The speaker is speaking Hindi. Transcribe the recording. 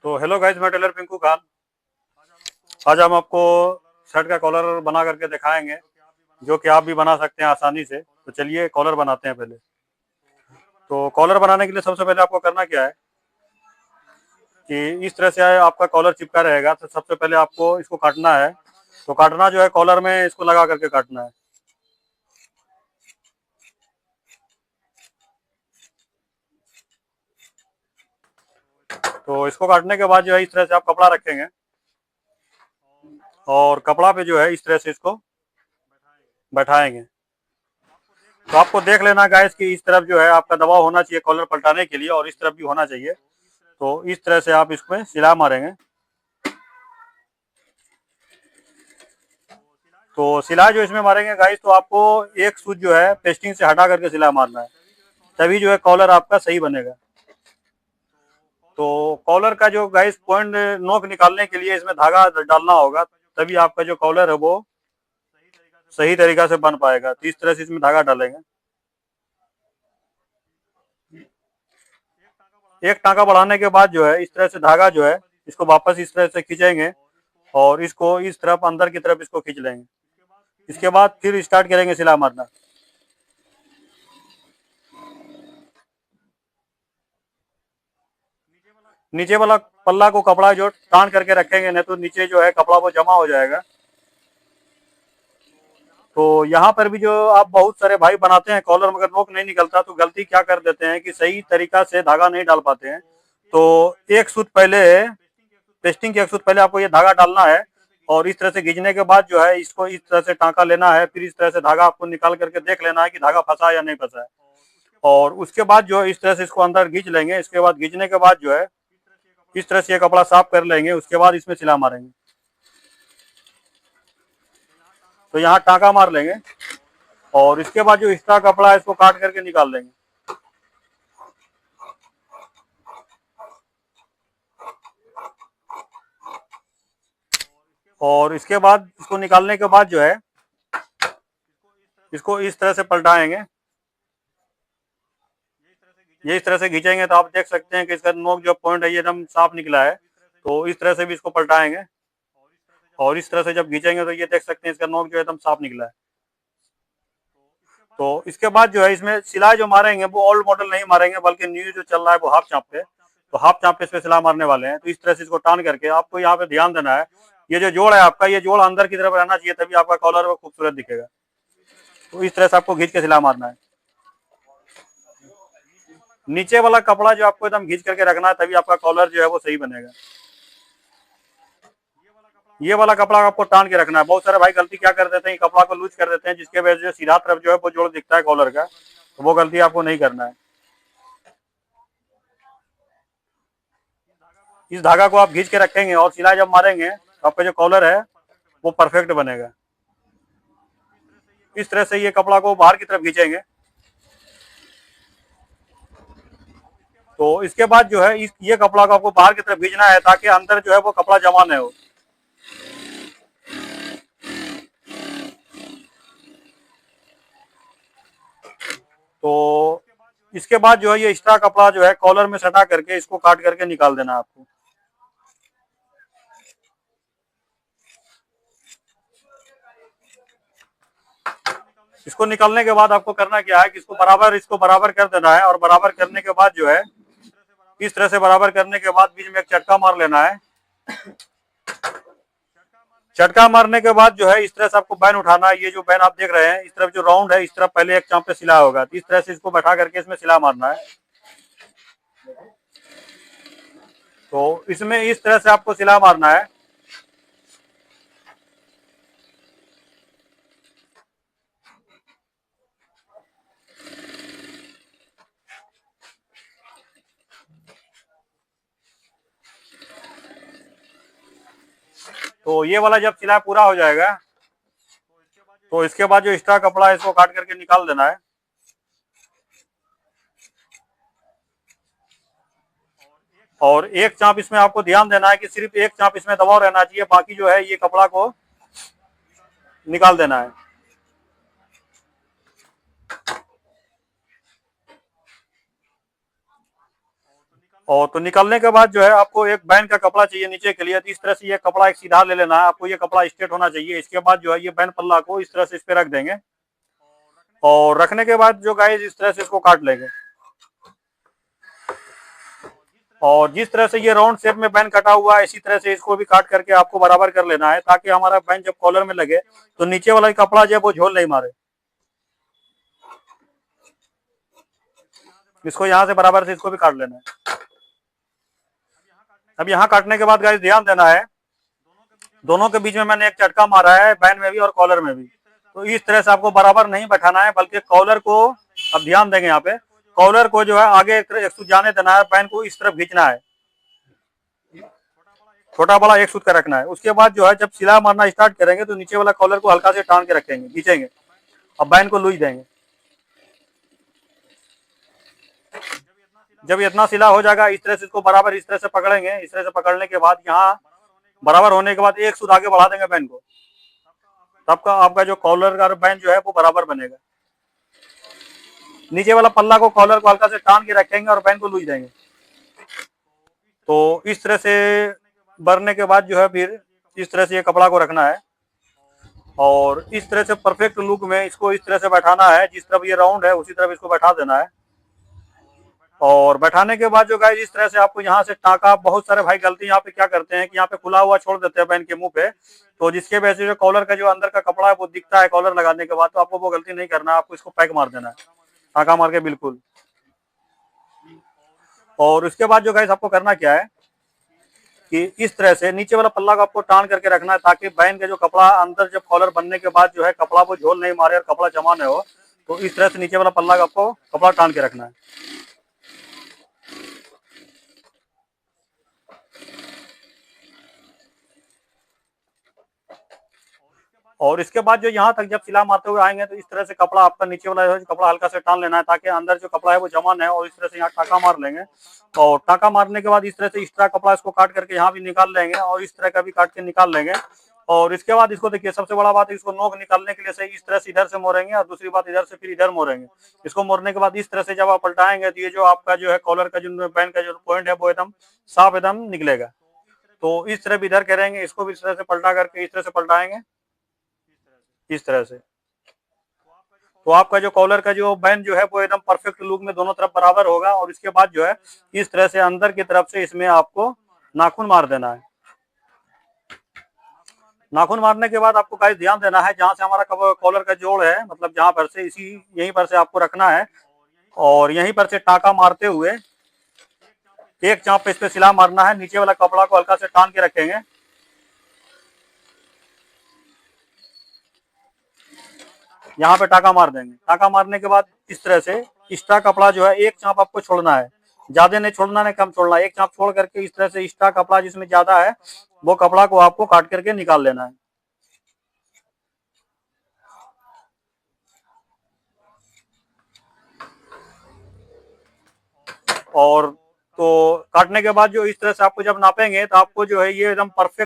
तो हेलो गाइज, मैं टेलर पिंकू खान। आज हम आपको शर्ट का कॉलर बना करके दिखाएंगे, जो कि आप भी बना सकते हैं आसानी से। तो चलिए कॉलर बनाते हैं पहले। तो कॉलर बनाने के लिए सबसे पहले आपको करना क्या है कि इस तरह से आपका कॉलर चिपका रहेगा। तो सबसे पहले आपको इसको काटना है। तो काटना जो है कॉलर में इसको लगा करके काटना है। तो इसको काटने के बाद जो है इस तरह से आप कपड़ा रखेंगे और कपड़ा पे जो है इस तरह से इसको बैठाएंगे। तो आपको देख लेना गाइस कि इस तरफ जो है आपका दबाव होना चाहिए कॉलर पलटाने के लिए, और इस तरफ भी होना चाहिए। तो इस तरह से आप इसमें सिलाई मारेंगे। तो सिलाई जो इसमें मारेंगे गाइस, तो आपको एक सूच जो है पेस्टिंग से हटा करके सिलाई मारना है, तभी जो है कॉलर आपका सही बनेगा। तो कॉलर का जो गाइस पॉइंट नोक निकालने के लिए इसमें धागा डालना होगा, तभी आपका जो कॉलर है वो सही तरीका से बन पाएगा। तो इस तरह से इसमें धागा डालेंगे। एक टाँका बढ़ाने के बाद जो है इस तरह से धागा जो है इसको वापस इस तरह से खींचेंगे और इसको इस तरफ अंदर की तरफ इसको खींच लेंगे। इसके बाद फिर स्टार्ट करेंगे सिलाई मारना। नीचे वाला पल्ला को कपड़ा जो टान करके रखेंगे, नहीं तो नीचे जो है कपड़ा वो जमा हो जाएगा। तो यहाँ पर भी जो आप बहुत सारे भाई बनाते हैं कॉलर, मगर नोक नहीं निकलता, तो गलती क्या कर देते हैं कि सही तरीका से धागा नहीं डाल पाते हैं। तो एक सूत पहले, पेस्टिंग के एक सूत पहले आपको ये धागा डालना है, और इस तरह से खींचने के बाद जो है इसको इस तरह से टाँका लेना है। फिर इस तरह से धागा आपको निकाल करके देख लेना है कि धागा फंसा है या नहीं फंसा है। और उसके बाद जो है इस तरह से इसको अंदर खींच लेंगे। इसके बाद खींचने के बाद जो है इस तरह से ये कपड़ा साफ कर लेंगे। उसके बाद इसमें सिलाई मारेंगे। तो यहाँ टाँका मार लेंगे और इसके बाद जो एक्स्ट्रा कपड़ा है इसको काट करके निकाल लेंगे। और इसके बाद इसको निकालने के बाद जो है इसको इस तरह से पलटाएंगे। ये इस तरह से खींचेंगे तो आप देख सकते हैं कि इसका नोक जो पॉइंट है ये एकदम साफ निकला है। तो इस तरह से भी इसको पलटाएंगे और इस तरह से जब खींचेंगे तो ये देख सकते हैं इसका नोक जो एकदम साफ निकला है। तो इसके बाद जो है इसमें सिलाई जो मारेंगे वो ओल्ड मॉडल नहीं मारेंगे, बल्कि न्यू जो चल रहा है वो हाफ चाप पे। तो हाफ चाप पे इस पे सिलाई मारने वाले हैं। तो इस तरह से इसको टान करके आपको यहाँ पे ध्यान देना है, ये जो जोड़ है आपका, ये जोड़ अंदर की तरफ रहना चाहिए, तभी आपका कॉलर वो खूबसूरत दिखेगा। तो इस तरह से आपको खींच के सिलाई मारना है। नीचे वाला कपड़ा जो आपको एकदम खींच करके रखना है, तभी आपका कॉलर जो है वो सही बनेगा। ये वाला कपड़ा आपको टान के रखना है। बहुत सारे भाई गलती क्या कर देते हैं, कपड़ा को लूज कर देते हैं, जिसके वजह से सीधा तरफ जो है वो जोड़ दिखता है कॉलर का। तो वो गलती आपको नहीं करना है। इस धागा को आप खींच के रखेंगे और सिलाई जब मारेंगे तो आपका जो कॉलर है वो परफेक्ट बनेगा। इस तरह से ये कपड़ा को बाहर की तरफ खींचेंगे। तो इसके बाद जो है ये कपड़ा को आपको बाहर की तरफ खींचना है, ताकि अंदर जो है वो कपड़ा जमा नहीं हो। तो इसके बाद जो है ये एक्स्ट्रा कपड़ा जो है कॉलर में सटा करके इसको काट करके निकाल देना है आपको। इसको निकालने के बाद आपको करना क्या है कि इसको बराबर कर देना है, और बराबर करने के बाद जो है इस तरह से बराबर करने के बाद बीच में एक चटका मार लेना है। चटका मारने के बाद जो है इस तरह से आपको बैन उठाना है। ये जो बैन आप देख रहे हैं इस तरफ जो राउंड है, इस तरफ पहले एक चांप पे सिला होगा, तो इस तरह से इसको बैठा करके इसमें सिला मारना है। तो इसमें इस तरह से आपको सिला मारना है। तो ये वाला जब सिलाई पूरा हो जाएगा तो इसके बाद जो एक्स्ट्रा कपड़ा है इसको काट करके निकाल देना है। और एक चांप इसमें आपको ध्यान देना है कि सिर्फ एक चांप इसमें दबाव रहना चाहिए, बाकी जो है ये कपड़ा को निकाल देना है। और तो निकालने के बाद जो है आपको एक बैंड का कपड़ा चाहिए नीचे के लिए, तो इस तरह से ये कपड़ा एक सीधा ले लेना है आपको, ये कपड़ा स्ट्रेट होना चाहिए। इसके बाद जो है ये बैंड पल्ला को इस तरह से इस पे रख देंगे, और रखने के बाद जो गाइस इस तरह से इसको काट लेंगे। और जिस तरह से ये राउंड शेप में बैंड कटा हुआ है, इसी तरह से इसको भी काट करके आपको बराबर कर लेना है, ताकि हमारा बैंड जब कॉलर में लगे तो नीचे वाला कपड़ा जो है वो झोल नहीं मारे। इसको यहाँ से बराबर से इसको भी काट लेना है। अब यहाँ काटने के बाद गाइस ध्यान देना है, दोनों के बीच में मैंने एक चटका मारा है, बैंड में भी और कॉलर में भी। तो इस तरह से आपको बराबर नहीं बैठाना है, बल्कि कॉलर को, अब ध्यान देंगे यहाँ पे, कॉलर को जो है आगे एक सूत जाने देना है, बैंड को इस तरफ खींचना है, छोटा बड़ा एक सूत का रखना है। उसके बाद जो है जब सिलाई मारना स्टार्ट करेंगे तो नीचे वाला कॉलर को हल्का से टान के रखेंगे, खींचेंगे, अब बैंड को लूज देंगे। जब इतना सिला हो जाएगा इस तरह से इसको बराबर इस तरह से पकड़ेंगे। इस तरह से पकड़ने के बाद यहाँ बराबर होने के बाद एक सूत आगे बढ़ा देंगे बैंड को, तब का आपका जो कॉलर का बैंड जो है वो बराबर बनेगा। नीचे वाला पल्ला को कॉलर को हल्का से टान के रखेंगे और बैंड को लूज देंगे। तो इस तरह से भरने के बाद जो है फिर इस तरह से ये कपड़ा को रखना है, और इस तरह से परफेक्ट लुक में इसको इस तरह से बैठाना है, जिस तरफ ये राउंड है उसी तरफ इसको बैठा देना है। और बैठाने के बाद जो गाइस इस तरह से आपको यहाँ से टाका, बहुत सारे भाई गलती यहाँ पे क्या करते हैं कि यहाँ पे खुला हुआ छोड़ देते हैं बैंड के मुंह पे, तो जिसके वजह से जो कॉलर का जो अंदर का कपड़ा है वो दिखता है कॉलर लगाने के बाद। तो आपको वो गलती नहीं करना है, आपको इसको पैक मार देना है, टाका मार के बिल्कुल। और उसके बाद जो गाइस आपको करना क्या है कि इस तरह से नीचे वाला पल्ला को आपको टान करके रखना है, ताकि बैंड का जो कपड़ा अंदर जब कॉलर बनने के बाद जो है कपड़ा वो झोल नहीं मारे और कपड़ा जमा नहीं हो। तो इस तरह से नीचे वाला पल्ला को आपको कपड़ा टान के रखना है। और इसके बाद जो यहाँ तक जब सिलाई मारते हुए आएंगे तो इस तरह से कपड़ा आपका नीचे वाला कपड़ा हल्का से टान लेना है, ताकि अंदर जो कपड़ा है वो जमा नहीं हो। और इस तरह से यहाँ टाका मार लेंगे, और टाका मारने के बाद इस तरह से एक्स्ट्रा कपड़ा इसको काट करके यहाँ भी निकाल लेंगे, और इस तरह का भी काट के निकाल लेंगे। और इसके बाद इसको देखिए, सबसे बड़ा बात है, इसको नोक निकालने के लिए सही इस तरह से इधर से मोड़ेंगे, और दूसरी बात इधर से फिर इधर मोड़ेंगे। इसको मोड़ने के बाद इस तरह से जब आप पलटाएंगे तो ये जो आपका जो है कॉलर का जो बैंड का जो पॉइंट है वो एकदम साफ एकदम निकलेगा। तो इस तरह भी इधर करेंगे, इसको भी इस तरह से पलटा करके इस तरह से पलटाएंगे, इस तरह से। तो आपका जो कॉलर का जो बैंड जो है वो एकदम परफेक्ट लुक में दोनों तरफ बराबर होगा। और इसके बाद जो है इस तरह से अंदर की तरफ से इसमें आपको नाखून मार देना है। नाखून मारने के बाद आपको गाइस ध्यान देना है, जहां से हमारा कॉलर का जोड़ है, मतलब जहां पर से इसी यहीं पर से आपको रखना है, और यहीं पर से टाका मारते हुए एक चाप पे इस पे सिला मारना है। नीचे वाला कपड़ा को हल्का से टान के रखेंगे, यहाँ पे टाका मार देंगे। टाका मारने के बाद इस तरह से एक्स्ट्रा कपड़ा जो है एक चाप आपको छोड़ना है, ज्यादा नहीं छोड़ना, नहीं कम छोड़ना है। एक चाप छोड़ करके इस तरह से एक्स्ट्रा कपड़ा जिसमें ज्यादा है वो कपड़ा को आपको काट करके निकाल लेना है। और तो काटने के बाद जो इस तरह से आपको जब नापेंगे तो आपको जो है ये एकदम परफेक्ट